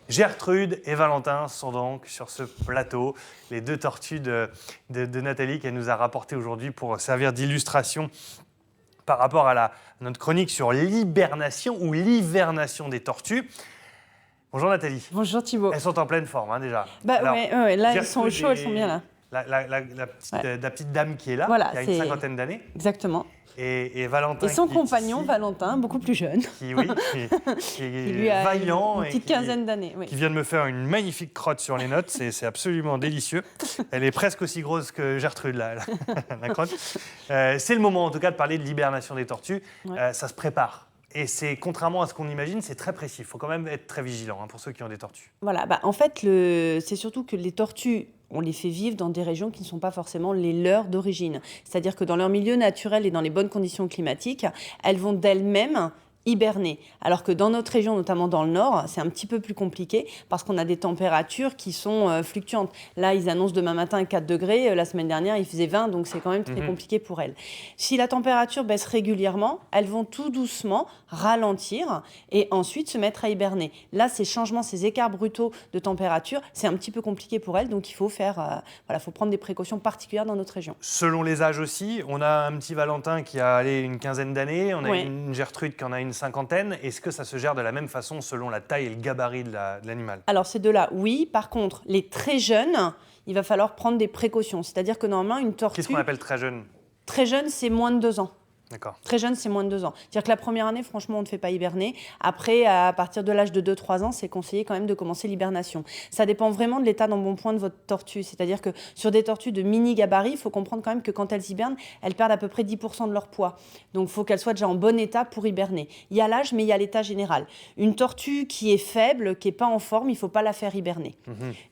Gertrude et Valentin sont donc sur ce plateau, les deux tortues de Nathalie qu'elle nous a rapportées aujourd'hui pour servir d'illustration par rapport à notre chronique sur l'hibernation ou l'hivernation des tortues. Bonjour Nathalie. Bonjour Thibaut. Elles sont en pleine forme déjà. Ouais, là Gertrude elles sont au chaud, elles sont bien là. La petite dame qui est là, Voilà, qui a une cinquantaine d'années. Exactement. Et Valentin. Et son compagnon, Valentin, beaucoup plus jeune. Qui est lui a vaillant. Une petite quinzaine d'années. Oui. Qui vient de me faire une magnifique crotte sur les notes. C'est absolument délicieux. Elle est presque aussi grosse que Gertrude, la crotte. C'est le moment, en tout cas, de parler de l'hibernation des tortues. Ouais. Ça se prépare. Et c'est, contrairement à ce qu'on imagine, c'est très précis. Il faut quand même être très vigilant pour ceux qui ont des tortues. Voilà, en fait, c'est surtout que les tortues, on les fait vivre dans des régions qui ne sont pas forcément les leurs d'origine. C'est-à-dire que dans leur milieu naturel et dans les bonnes conditions climatiques, elles vont d'elles-mêmes hiberner. Alors que dans notre région, notamment dans le nord, c'est un petit peu plus compliqué parce qu'on a des températures qui sont fluctuantes. Là, ils annoncent demain matin 4 degrés. La semaine dernière, il faisait 20, donc c'est quand même très compliqué pour elles. Si la température baisse régulièrement, elles vont tout doucement ralentir et ensuite se mettre à hiberner. Là, ces changements, ces écarts brutaux de température, c'est un petit peu compliqué pour elles, donc il faut faut prendre des précautions particulières dans notre région. Selon les âges aussi, on a un petit Valentin qui a une quinzaine d'années, on a une Gertrude qui en a une cinquantaine. Est-ce que ça se gère de la même façon selon la taille et le gabarit de l'animal? Alors ces deux-là, oui. Par contre, les très jeunes, il va falloir prendre des précautions. C'est-à-dire que normalement, une tortue... Qu'est-ce qu'on appelle très jeune? Très jeune, c'est moins de 2 ans. D'accord. Très jeune, c'est moins de 2 ans. C'est-à-dire que la première année, franchement, on ne fait pas hiberner. Après, à partir de l'âge de 2-3 ans, c'est conseillé quand même de commencer l'hibernation. Ça dépend vraiment de l'état d'embonpoint de votre tortue. C'est-à-dire que sur des tortues de mini gabarit, il faut comprendre quand même que quand elles hibernent, elles perdent à peu près 10% de leur poids. Donc, il faut qu'elles soient déjà en bon état pour hiberner. Il y a l'âge, mais il y a l'état général. Une tortue qui est faible, qui n'est pas en forme, il ne faut pas la faire hiberner.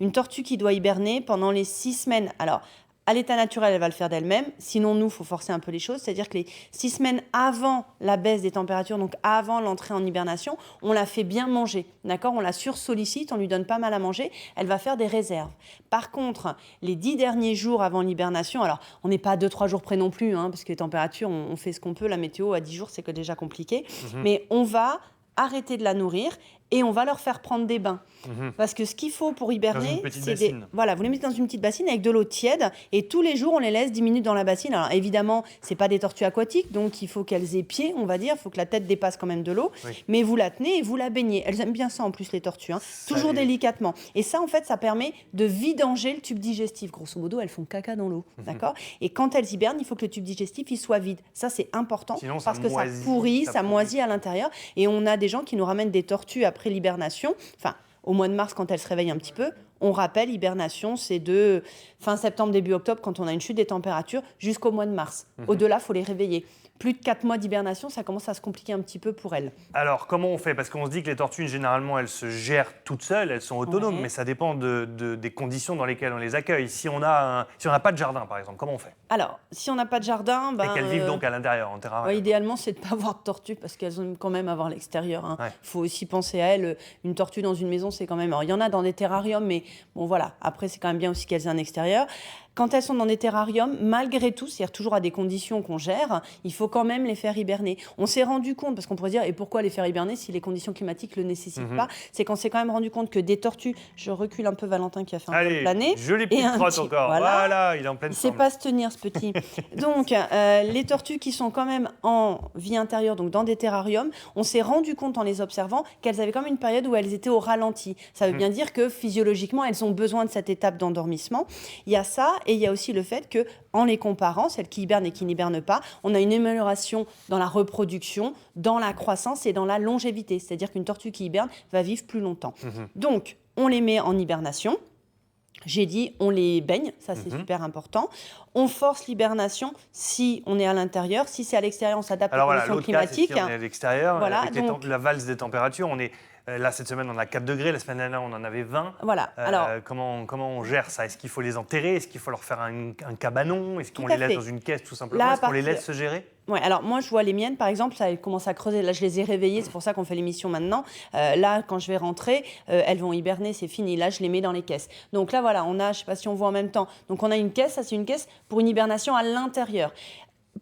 Une tortue qui doit hiberner pendant les 6 semaines. Alors, à l'état naturel, elle va le faire d'elle-même. Sinon, nous, il faut forcer un peu les choses. C'est-à-dire que les 6 semaines avant la baisse des températures, donc avant l'entrée en hibernation, on la fait bien manger. D'accord ? On la sursollicite, on lui donne pas mal à manger. Elle va faire des réserves. Par contre, les 10 derniers jours avant l'hibernation, alors on n'est pas à 2-3 jours près non plus, parce que les températures, on fait ce qu'on peut. La météo, à 10 jours, c'est déjà compliqué. Mais on va arrêter de la nourrir et on va leur faire prendre des bains. Parce que ce qu'il faut pour hiberner, c'est voilà, vous les mettez dans une petite bassine avec de l'eau tiède et tous les jours, on les laisse 10 minutes dans la bassine. Alors évidemment, c'est pas des tortues aquatiques, donc il faut qu'elles aient pied, on va dire, il faut que la tête dépasse quand même de l'eau, mais vous la tenez et vous la baignez. Elles aiment bien ça en plus, les tortues, toujours délicatement. Et ça, en fait, ça permet de vidanger le tube digestif. Grosso modo, elles font caca dans l'eau, d'accord ? Et quand elles hibernent, il faut que le tube digestif il soit vide. Ça, c'est important. Sinon, parce que ça pourrit, ça moisit à l'intérieur. Et on a des gens qui nous ramènent des tortues après l'hibernation, au mois de mars, quand elle se réveille un petit peu, on rappelle, hibernation, c'est de fin septembre, début octobre, quand on a une chute des températures, jusqu'au mois de mars. Au-delà, il faut les réveiller. Plus de 4 mois d'hibernation, ça commence à se compliquer un petit peu pour elles. Alors, comment on fait? Parce qu'on se dit que les tortues, généralement, elles se gèrent toutes seules, elles sont autonomes, mais ça dépend des conditions dans lesquelles on les accueille. Si on n'a pas de jardin, par exemple, comment on fait? Alors, si on n'a pas de jardin... et qu'elles vivent donc à l'intérieur, en terrain. Idéalement, c'est de ne pas avoir de tortue, parce qu'elles aiment quand même avoir l'extérieur. Faut aussi penser à elles. Une tortue dans une maison, c'est quand même... Alors, il y en a dans des terrariums, mais bon, voilà. Après, c'est quand même bien aussi qu'elles aient un extérieur. Quand elles sont dans des terrariums, malgré tout, c'est-à-dire toujours à des conditions qu'on gère, il faut quand même les faire hiberner. On s'est rendu compte, parce qu'on pourrait dire, et pourquoi les faire hiberner si les conditions climatiques ne le nécessitent pas? C'est qu'on s'est quand même rendu compte que des tortues, je recule un peu Valentin qui a fait un peu planer. Jolie petite crotte encore, voilà, il est en pleine forme. Il ne sait pas se tenir ce petit. Donc, les tortues qui sont quand même en vie intérieure, donc dans des terrariums, on s'est rendu compte en les observant qu'elles avaient quand même une période où elles étaient au ralenti. Ça veut bien dire que physiologiquement, elles ont besoin de cette étape d'endormissement. Il y a ça. Et il y a aussi le fait qu'en les comparant, celles qui hibernent et qui n'hibernent pas, on a une amélioration dans la reproduction, dans la croissance et dans la longévité. C'est-à-dire qu'une tortue qui hiberne va vivre plus longtemps. Donc, on les met en hibernation. J'ai dit, on les baigne, ça c'est super important. On force l'hibernation si on est à l'intérieur. Si c'est à l'extérieur, on s'adapte aux conditions climatiques. Si on est à l'extérieur, avec la valse des températures, on est... Là, cette semaine, on a 4 degrés. La semaine dernière, on en avait 20. Voilà. Comment on gère ça? Est-ce qu'il faut les enterrer? Est-ce qu'il faut leur faire un cabanon? Est-ce qu'on les laisse dans une caisse, tout simplement? Est-ce qu'on les laisse se gérer? Ouais, alors moi, je vois les miennes, par exemple, ça commence à creuser. Là, je les ai réveillées, c'est pour ça qu'on fait l'émission maintenant. Là, quand je vais rentrer, elles vont hiberner, c'est fini. Là, je les mets dans les caisses. Donc là, voilà, on a, je ne sais pas si on voit en même temps. Donc, on a une caisse, ça, c'est une caisse pour une hibernation à l'intérieur.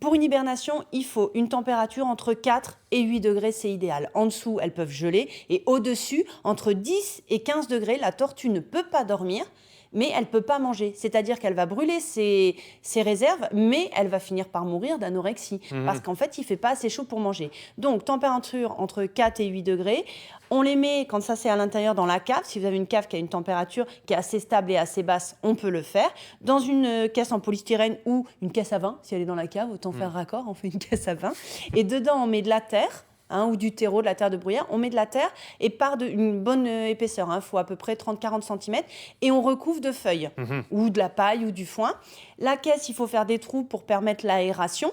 Pour une hibernation, il faut une température entre 4 et 8 degrés, c'est idéal. En dessous, elles peuvent geler. Et au-dessus, entre 10 et 15 degrés, la tortue ne peut pas dormir, mais elle ne peut pas manger. C'est-à-dire qu'elle va brûler ses réserves, mais elle va finir par mourir d'anorexie. Parce qu'en fait, il ne fait pas assez chaud pour manger. Donc, température entre 4 et 8 degrés. On les met, quand ça c'est à l'intérieur, dans la cave. Si vous avez une cave qui a une température qui est assez stable et assez basse, on peut le faire. Dans une caisse en polystyrène ou une caisse à vin. Si elle est dans la cave, autant faire raccord, on fait une caisse à vin. Et dedans, on met de la terre. Ou du terreau, de la terre de bruyère, on met de la terre et part d'une bonne épaisseur, il faut à peu près 30-40 cm, et on recouvre de feuilles, ou de la paille ou du foin. La caisse, il faut faire des trous pour permettre l'aération.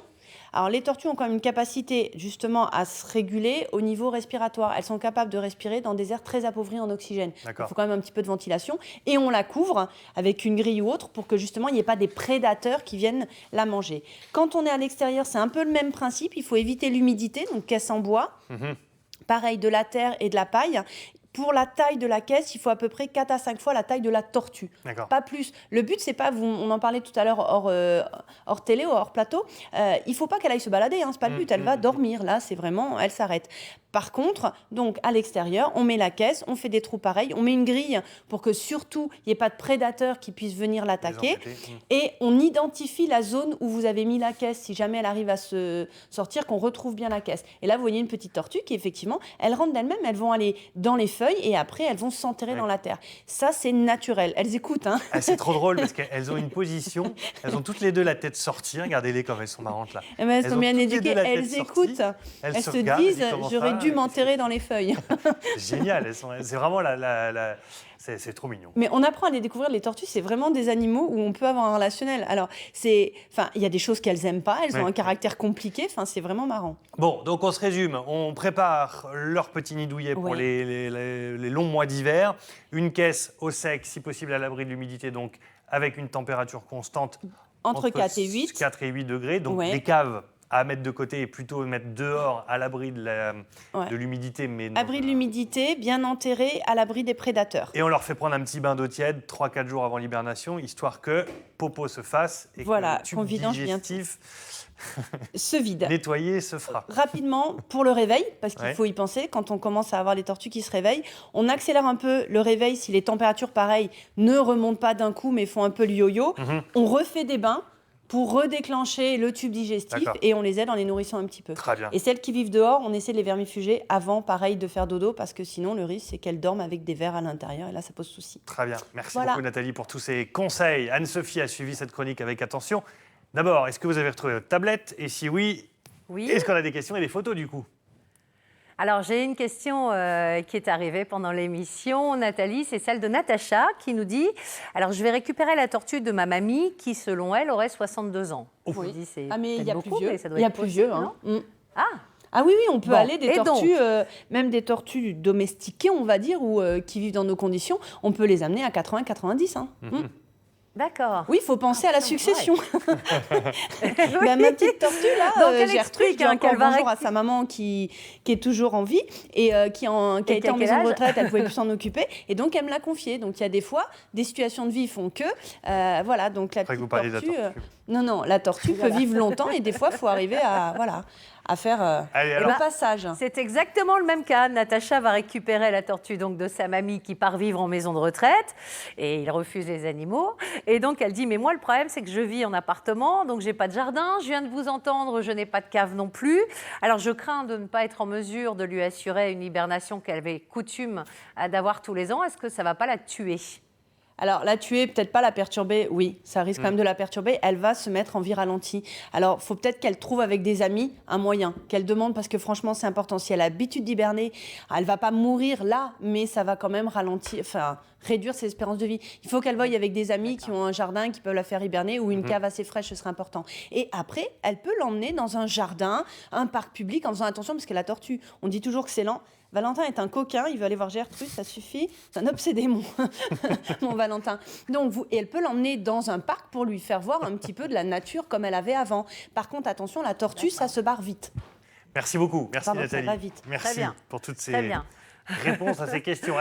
Alors, les tortues ont quand même une capacité justement à se réguler au niveau respiratoire. Elles sont capables de respirer dans des airs très appauvris en oxygène. Il faut quand même un petit peu de ventilation. Et on la couvre avec une grille ou autre pour que justement il n'y ait pas des prédateurs qui viennent la manger. Quand on est à l'extérieur, c'est un peu le même principe. Il faut éviter l'humidité, donc caisse en bois. Pareil, de la terre et de la paille. Pour la taille de la caisse, il faut à peu près 4 à 5 fois la taille de la tortue. Pas plus. Le but, c'est pas, on en parlait tout à l'heure hors télé ou hors plateau, il ne faut pas qu'elle aille se balader, c'est pas le but. Elle va dormir, là, c'est vraiment, elle s'arrête. Par contre, donc à l'extérieur, on met la caisse, on fait des trous pareils, on met une grille pour que surtout il n'y ait pas de prédateurs qui puissent venir l'attaquer. Et on identifie la zone où vous avez mis la caisse, si jamais elle arrive à se sortir, qu'on retrouve bien la caisse. Et là, vous voyez une petite tortue qui, effectivement, elles rentrent d'elles-mêmes, elles vont aller dans les feuilles et après, elles vont s'enterrer dans la terre. Ça, c'est naturel. Elles écoutent. C'est trop drôle parce qu'elles ont une position, elles ont toutes les deux la tête sortie. Regardez-les comme elles sont marrantes là. Elles sont bien éduquées, elles écoutent. Elles se disent, j'aurais dû m'enterrer dans les feuilles. Génial, c'est vraiment c'est trop mignon. Mais on apprend à les découvrir, les tortues, c'est vraiment des animaux où on peut avoir un relationnel. Alors, il y a des choses qu'elles n'aiment pas, elles ont un caractère compliqué, c'est vraiment marrant. Bon, donc on se résume, on prépare leur petit nid douillet pour les longs mois d'hiver, une caisse au sec, si possible à l'abri de l'humidité, donc avec une température constante entre 4 et 8. 4 et 8 degrés, donc les caves à mettre de côté et plutôt mettre dehors à l'abri de l'humidité. Abri de l'humidité, bien enterré, à l'abri des prédateurs. Et on leur fait prendre un petit bain d'eau tiède 3-4 jours avant l'hibernation, histoire que Popo se fasse et que le tube digestif se vide. Nettoyé se fera. Rapidement, pour le réveil, parce qu'il faut y penser, quand on commence à avoir les tortues qui se réveillent, on accélère un peu le réveil si les températures, pareil, ne remontent pas d'un coup, mais font un peu le yo-yo. On refait des bains pour redéclencher le tube digestif et on les aide en les nourrissant un petit peu. Très bien. Et celles qui vivent dehors, on essaie de les vermifuger avant, pareil, de faire dodo, parce que sinon, le risque, c'est qu'elles dorment avec des vers à l'intérieur, et là, ça pose souci. Très bien. Merci beaucoup, Nathalie, pour tous ces conseils. Anne-Sophie a suivi cette chronique avec attention. D'abord, est-ce que vous avez retrouvé votre tablette? Et si oui, est-ce qu'on a des questions et des photos, du coup? Alors, j'ai une question qui est arrivée pendant l'émission, Nathalie, c'est celle de Natacha qui nous dit « Alors, je vais récupérer la tortue de ma mamie qui, selon elle, aurait 62 ans. » Oui. Dis, mais il y a beaucoup, plus vieux. Il y a plus vieux, Ah oui, on peut aller des tortues, même des tortues domestiquées, on va dire, ou qui vivent dans nos conditions, on peut les amener à 80-90. D'accord. Oui, il faut penser à la succession. Ma petite tortue, là, Gertrude, qui encore bonjour à sa maman qui est toujours en vie et qui a été en maison de retraite, elle ne pouvait plus s'en occuper. Et donc, elle me l'a confiée. Donc, il y a des fois, des situations de vie font que... voilà, donc la petite tortue... Non, la tortue peut vivre longtemps et des fois, il faut arriver à faire le passage. C'est exactement le même cas. Natacha va récupérer la tortue donc, de sa mamie qui part vivre en maison de retraite et il refuse les animaux. Et donc, elle dit, mais moi, le problème, c'est que je vis en appartement, donc je n'ai pas de jardin. Je viens de vous entendre, je n'ai pas de cave non plus. Alors, je crains de ne pas être en mesure de lui assurer une hibernation qu'elle avait coutume d'avoir tous les ans. Est-ce que ça ne va pas la tuer ? Alors, la tuer, peut-être pas la perturber, oui, ça risque quand même de la perturber. Elle va se mettre en vie ralentie. Alors, il faut peut-être qu'elle trouve avec des amis un moyen, qu'elle demande, parce que franchement, c'est important. Si elle a l'habitude d'hiberner, elle ne va pas mourir là, mais ça va quand même réduire ses espérances de vie. Il faut qu'elle veuille avec des amis qui ont un jardin, qui peuvent la faire hiberner, ou une cave assez fraîche, ce serait important. Et après, elle peut l'emmener dans un jardin, un parc public, en faisant attention, parce que la tortue, on dit toujours que c'est lent. Valentin est un coquin, il veut aller voir Gertrude, ça suffit. C'est un obsédé, mon Valentin. Donc, et elle peut l'emmener dans un parc pour lui faire voir un petit peu de la nature comme elle avait avant. Par contre, attention, la tortue, ça se barre vite. Merci beaucoup. Merci, Nathalie. Ça va vite. Merci pour toutes ces réponses à ces questions.